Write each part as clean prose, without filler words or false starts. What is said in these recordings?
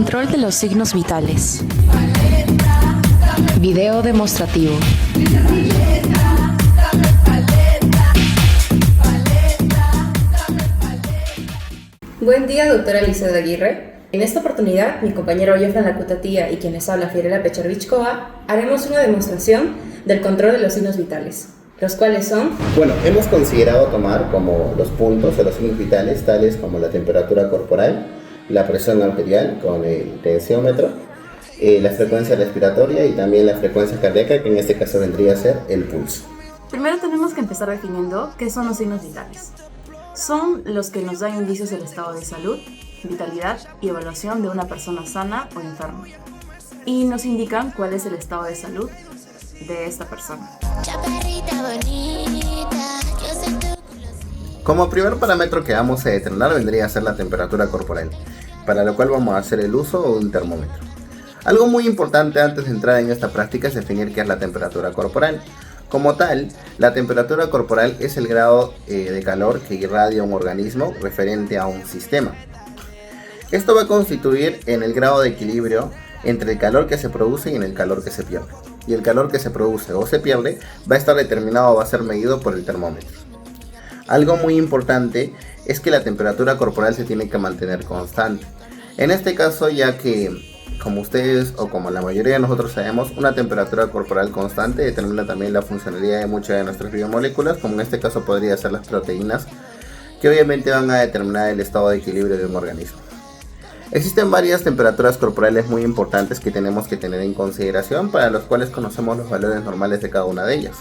Control de los signos vitales. Video demostrativo. Buen día, doctora Lizeth Aguirre. En esta oportunidad, mi compañero Jofran Lacutatía y quienes habla Fiorella Pecharvichkova, haremos una demostración del control de los signos vitales, los cuales son... Bueno, hemos considerado tomar como los puntos de los signos vitales, tales como la temperatura corporal, la presión arterial con el tensiómetro, la frecuencia respiratoria y también la frecuencia cardíaca, que en este caso vendría a ser el pulso. Primero tenemos que empezar definiendo qué son los signos vitales. Son los que nos dan indicios del estado de salud, vitalidad y evaluación de una persona sana o enferma. Y nos indican cuál es el estado de salud de esta persona. Como primer parámetro que vamos a determinar vendría a ser la temperatura corporal, para lo cual vamos a hacer el uso de un termómetro. Algo muy importante antes de entrar en esta práctica es definir qué es la temperatura corporal. Como tal, la temperatura corporal es el grado de calor que irradia un organismo referente a un sistema. Esto va a constituir en el grado de equilibrio entre el calor que se produce y en el calor que se pierde. Y el calor que se produce o se pierde va a estar determinado o va a ser medido por el termómetro. Algo muy importante es que la temperatura corporal se tiene que mantener constante. En este caso, ya que como ustedes o como la mayoría de nosotros sabemos, una temperatura corporal constante determina también la funcionalidad de muchas de nuestras biomoléculas, como en este caso podría ser las proteínas, que obviamente van a determinar el estado de equilibrio de un organismo. Existen varias temperaturas corporales muy importantes que tenemos que tener en consideración, para los cuales conocemos los valores normales de cada una de ellas.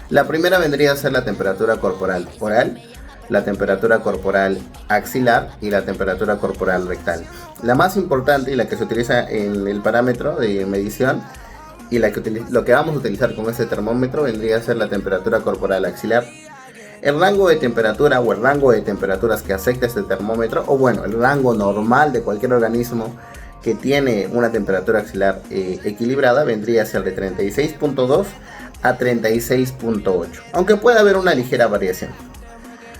La primera vendría a ser la temperatura corporal oral, la temperatura corporal axilar y la temperatura corporal rectal. La más importante y la que se utiliza en el parámetro de medición y lo que vamos a utilizar con este termómetro vendría a ser la temperatura corporal axilar. El rango de temperatura o el rango de temperaturas que acepta este termómetro, o bueno, el rango normal de cualquier organismo que tiene una temperatura axilar equilibrada, vendría a ser de 36.2 a 36.8, aunque puede haber una ligera variación.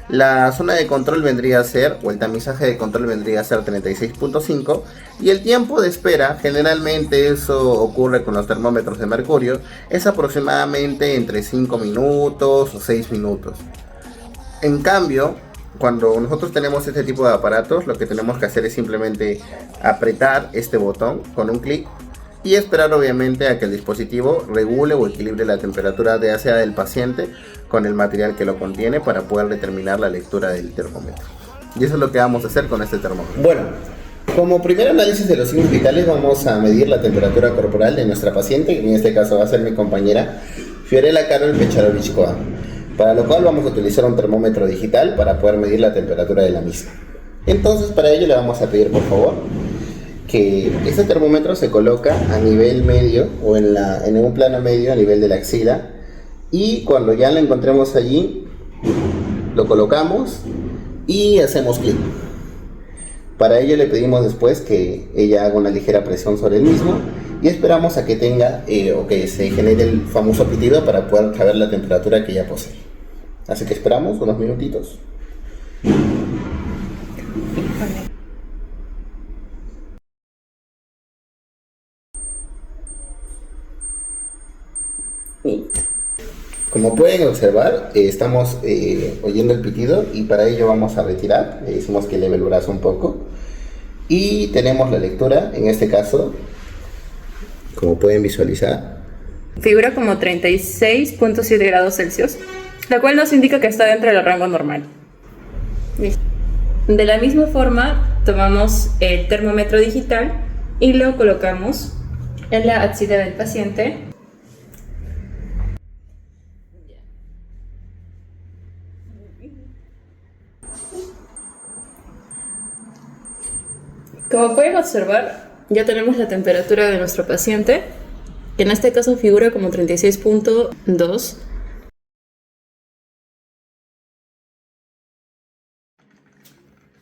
La zona de control vendría a ser, o el tamizaje de control vendría a ser 36.5, y el tiempo de espera, generalmente eso ocurre con los termómetros de mercurio, es aproximadamente entre 5 minutos o 6 minutos. En cambio, cuando nosotros tenemos este tipo de aparatos, lo que tenemos que hacer es simplemente apretar este botón con un clic y esperar obviamente a que el dispositivo regule o equilibre la temperatura ya sea del paciente con el material que lo contiene, para poder determinar la lectura del termómetro. Y eso es lo que vamos a hacer con este termómetro. Bueno, como primer análisis de los signos vitales vamos a medir la temperatura corporal de nuestra paciente, que en este caso va a ser mi compañera Fiorella Carol Pecharvichkova, para lo cual vamos a utilizar un termómetro digital para poder medir la temperatura de la misma. Entonces, para ello le vamos a pedir por favor que este termómetro se coloca a nivel medio o en un plano medio a nivel de la axila, y cuando ya lo encontremos allí lo colocamos y hacemos clic. Para ello le pedimos después que ella haga una ligera presión sobre el mismo y esperamos a que tenga o que se genere el famoso pitido para poder saber la temperatura que ella posee. Así que esperamos unos minutitos. Como pueden observar, estamos oyendo el pitido, y para ello vamos a retirar, le decimos que eleve el brazo un poco y tenemos la lectura. En este caso, como pueden visualizar, Figura como 36.7 grados Celsius, la cual nos indica que está dentro del rango normal. De la misma forma, tomamos el termómetro digital y lo colocamos en la axila del paciente. Como pueden observar, ya tenemos la temperatura de nuestro paciente, que en este caso figura como 36.2.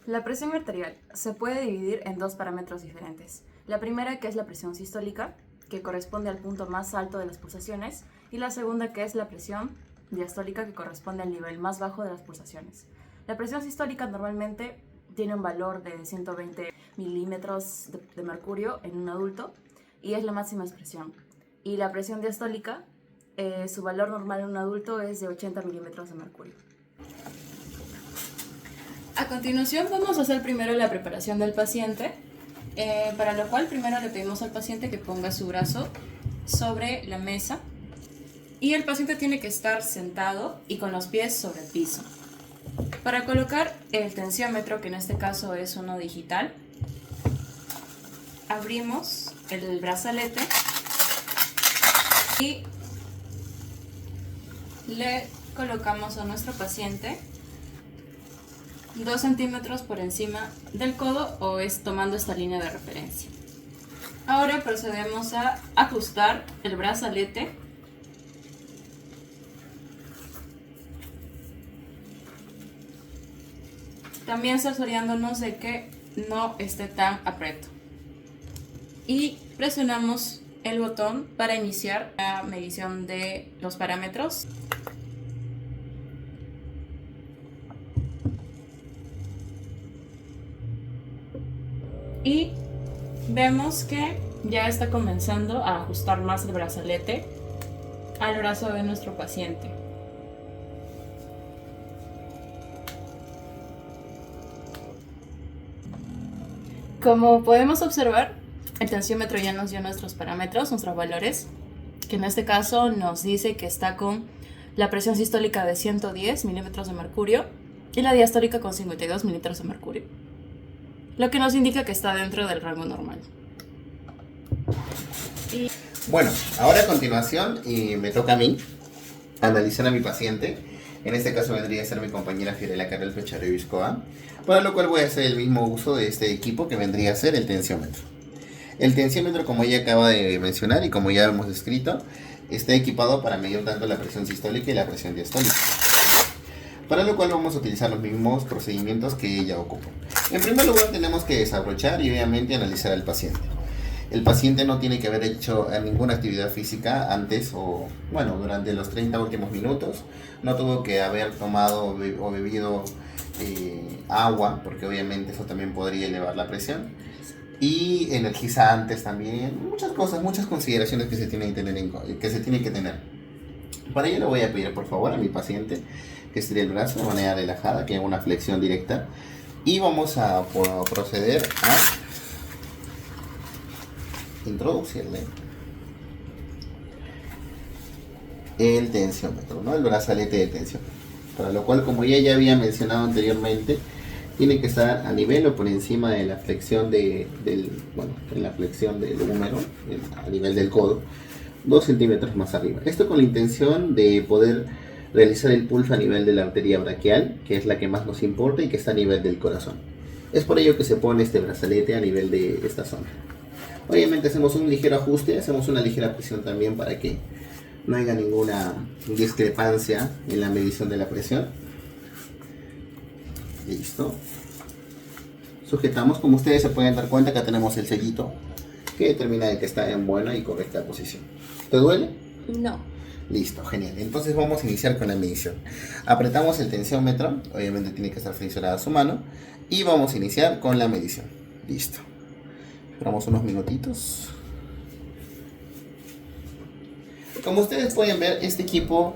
La presión arterial se puede dividir en dos parámetros diferentes. La primera, que es la presión sistólica, que corresponde al punto más alto de las pulsaciones, y la segunda, que es la presión diastólica, que corresponde al nivel más bajo de las pulsaciones. La presión sistólica normalmente tiene un valor de 120 milímetros de mercurio en un adulto y es la máxima expresión. Y la presión diastólica, su valor normal en un adulto es de 80 milímetros de mercurio. A continuación vamos a hacer primero la preparación del paciente, para lo cual primero le pedimos al paciente que ponga su brazo sobre la mesa y el paciente tiene que estar sentado y con los pies sobre el piso. Para colocar el tensiómetro, que en este caso es uno digital, abrimos el brazalete y le colocamos a nuestro paciente 2 centímetros por encima del codo, o es tomando esta línea de referencia. Ahora procedemos a ajustar el brazalete también cerciorándonos de que no esté tan aprieto, y presionamos el botón para iniciar la medición de los parámetros. Y vemos que ya está comenzando a ajustar más el brazalete al brazo de nuestro paciente. Como podemos observar, el tensiómetro ya nos dio nuestros parámetros, nuestros valores, que en este caso nos dice que está con la presión sistólica de 110 milímetros de mercurio y la diastólica con 52 milímetros de mercurio, lo que nos indica que está dentro del rango normal. Bueno, ahora a continuación me toca a mí analizar a mi paciente. En este caso vendría a ser mi compañera Fiorella Carrel Pecharo Viscoa, para lo cual voy a hacer el mismo uso de este equipo que vendría a ser el tensiómetro. El tensiómetro, como ella acaba de mencionar y como ya hemos descrito, está equipado para medir tanto la presión sistólica y la presión diastólica, para lo cual vamos a utilizar los mismos procedimientos que ella ocupa. En primer lugar tenemos que desabrochar y obviamente analizar al paciente. El paciente no tiene que haber hecho ninguna actividad física antes o, bueno, durante los 30 últimos minutos. No tuvo que haber tomado o bebido agua, porque obviamente eso también podría elevar la presión. Y energizantes también, muchas cosas, muchas consideraciones que se tienen que tener. Para ello le voy a pedir por favor a mi paciente que estire el brazo de manera relajada, que haga una flexión directa. Y vamos a proceder a introducirle el tensiómetro, ¿no? El brazalete de tensión, para lo cual, como ya había mencionado anteriormente, tiene que estar a nivel o por encima de la flexión en la flexión del húmero, a nivel del codo, 2 centímetros más arriba. Esto con la intención de poder realizar el pulso a nivel de la arteria braquial, que es la que más nos importa y que está a nivel del corazón. Es por ello que se pone este brazalete a nivel de esta zona. Obviamente hacemos un ligero ajuste, hacemos una ligera presión también para que no haya ninguna discrepancia en la medición de la presión. Listo. Sujetamos, como ustedes se pueden dar cuenta, acá tenemos el sellito que determina de que está en buena y correcta posición. ¿Te duele? No. Listo, genial. Entonces vamos a iniciar con la medición. Apretamos el tensiómetro, obviamente tiene que estar flexionada su mano, y vamos a iniciar con la medición. Listo. Esperamos unos minutitos. Como ustedes pueden ver, este equipo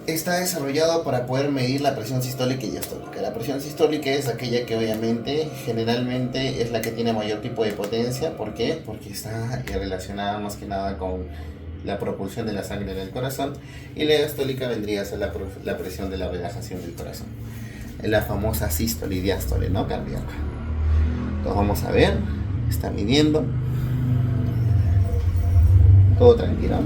está desarrollado para poder medir la presión sistólica y diastólica. La presión sistólica es aquella que obviamente generalmente es la que tiene mayor tipo de potencia. ¿Por qué? Porque está relacionada más que nada con la propulsión de la sangre en el corazón, y la diastólica vendría a ser la presión de la relajación del corazón, la famosa sístole y diástole, ¿no? Cardíaca. Entonces vamos a ver, está midiendo. Todo tranquilo.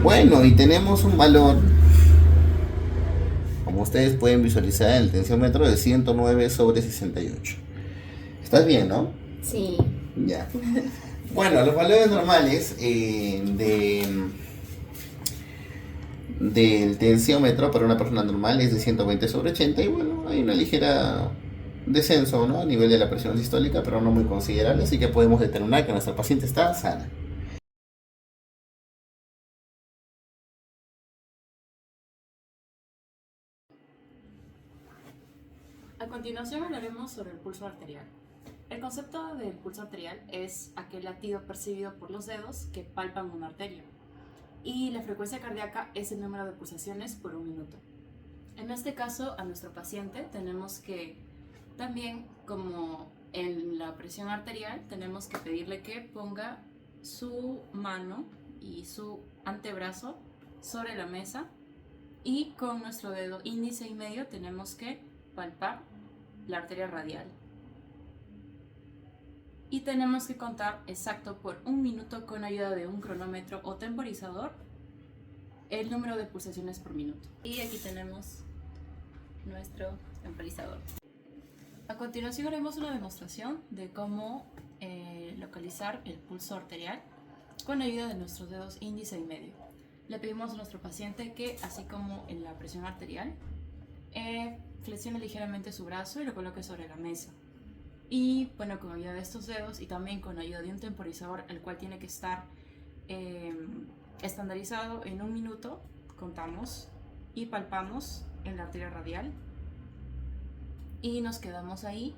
Bueno, y tenemos un valor, como ustedes pueden visualizar en el tensiómetro, de 109/68. ¿Estás bien, no? Sí. Ya. Bueno, los valores normales del tensiómetro para una persona normal es de 120/80, y bueno, hay una ligera descenso, ¿no?, a nivel de la presión sistólica, pero no muy considerable, así que podemos determinar que nuestra paciente está sana. continuación hablaremos sobre el pulso arterial. El concepto del pulso arterial es aquel latido percibido por los dedos que palpan una arteria. Y la frecuencia cardíaca es el número de pulsaciones por un minuto. En este caso, a nuestro paciente tenemos que, también como en la presión arterial, tenemos que pedirle que ponga su mano y su antebrazo sobre la mesa y con nuestro dedo índice y medio tenemos que palpar la arteria radial. Y tenemos que contar exacto por un minuto con ayuda de un cronómetro o temporizador el número de pulsaciones por minuto. Y aquí tenemos nuestro temporizador. A continuación haremos una demostración de cómo localizar el pulso arterial con ayuda de nuestros dedos índice y medio. Le pedimos a nuestro paciente que, así como en la presión arterial, flexione ligeramente su brazo y lo coloque sobre la mesa. Y bueno, con ayuda de estos dedos y también con ayuda de un temporizador, el cual tiene que estar estandarizado en un minuto, contamos y palpamos en la arteria radial y nos quedamos ahí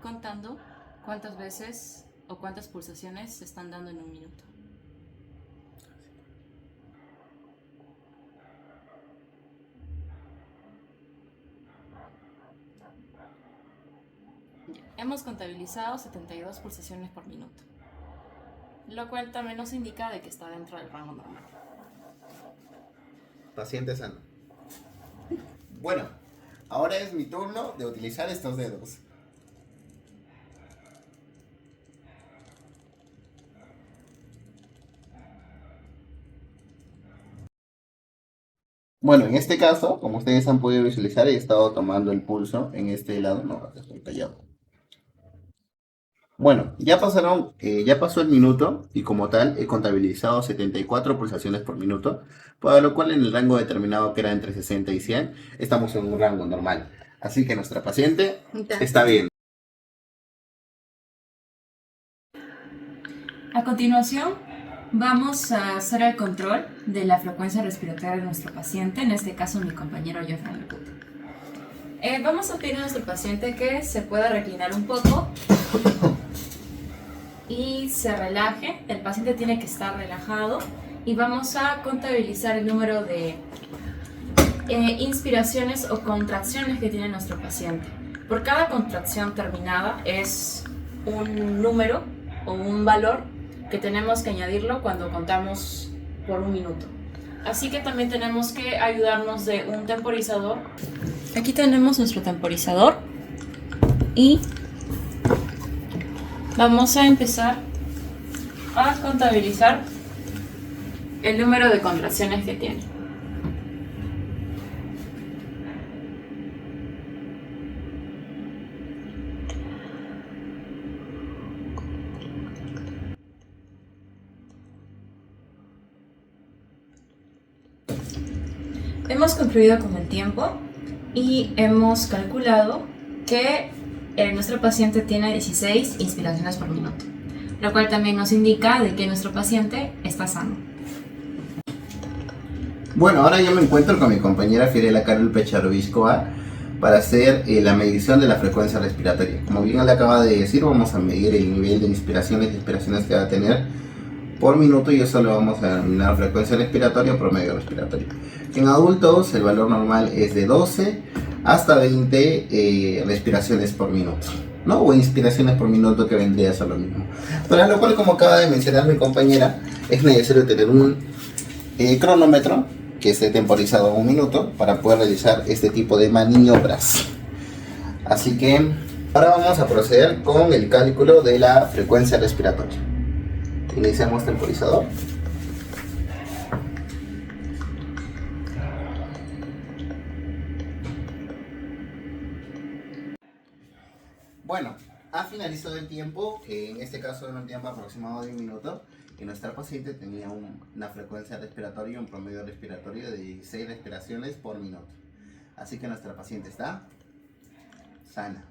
contando cuántas veces o cuántas pulsaciones se están dando en un minuto. Hemos contabilizado 72 pulsaciones por minuto, lo cual también nos indica de que está dentro del rango normal. Paciente sano. Bueno, ahora es mi turno de utilizar estos dedos. Bueno, en este caso, como ustedes han podido visualizar, he estado tomando el pulso en este lado. No, estoy callado. Bueno, ya pasó el minuto y como tal he contabilizado 74 pulsaciones por minuto, para lo cual en el rango determinado que era entre 60 y 100, estamos en un rango normal. Así que nuestra paciente está bien. A continuación, vamos a hacer el control de la frecuencia respiratoria de nuestro paciente, en este caso mi compañero Johan Laputa. Vamos a pedir a nuestro paciente que se pueda reclinar un poco y se relaje. El paciente tiene que estar relajado y vamos a contabilizar el número de inspiraciones o contracciones que tiene nuestro paciente. Por cada contracción terminada es un número o un valor que tenemos que añadirlo cuando contamos por un minuto. Así que también tenemos que ayudarnos de un temporizador. Aquí tenemos nuestro temporizador y vamos a empezar a contabilizar el número de contracciones que tiene. Hemos concluido con el tiempo y hemos calculado que nuestro paciente tiene 16 inspiraciones por minuto, lo cual también nos indica de que nuestro paciente está sano. Bueno, ahora yo me encuentro con mi compañera Fiorella Carol Pecharoviscoa para hacer la medición de la frecuencia respiratoria. Como bien le acaba de decir, vamos a medir el nivel de inspiraciones y expiraciones que va a tener por minuto y eso lo vamos a denominar frecuencia respiratoria o promedio respiratorio. En adultos el valor normal es de 12 hasta 20 respiraciones por minuto, ¿no? O inspiraciones por minuto, que vendría a ser lo mismo. Para lo cual, como acaba de mencionar mi compañera, es necesario tener un cronómetro que esté temporizado a un minuto para poder realizar este tipo de maniobras. Así que ahora vamos a proceder con el cálculo de la frecuencia respiratoria. Iniciamos temporizador. Bueno, ha finalizado el tiempo, en este caso era un tiempo aproximado de un minuto, y nuestra paciente tenía una frecuencia respiratoria, un promedio respiratorio de 16 respiraciones por minuto. Así que nuestra paciente está sana.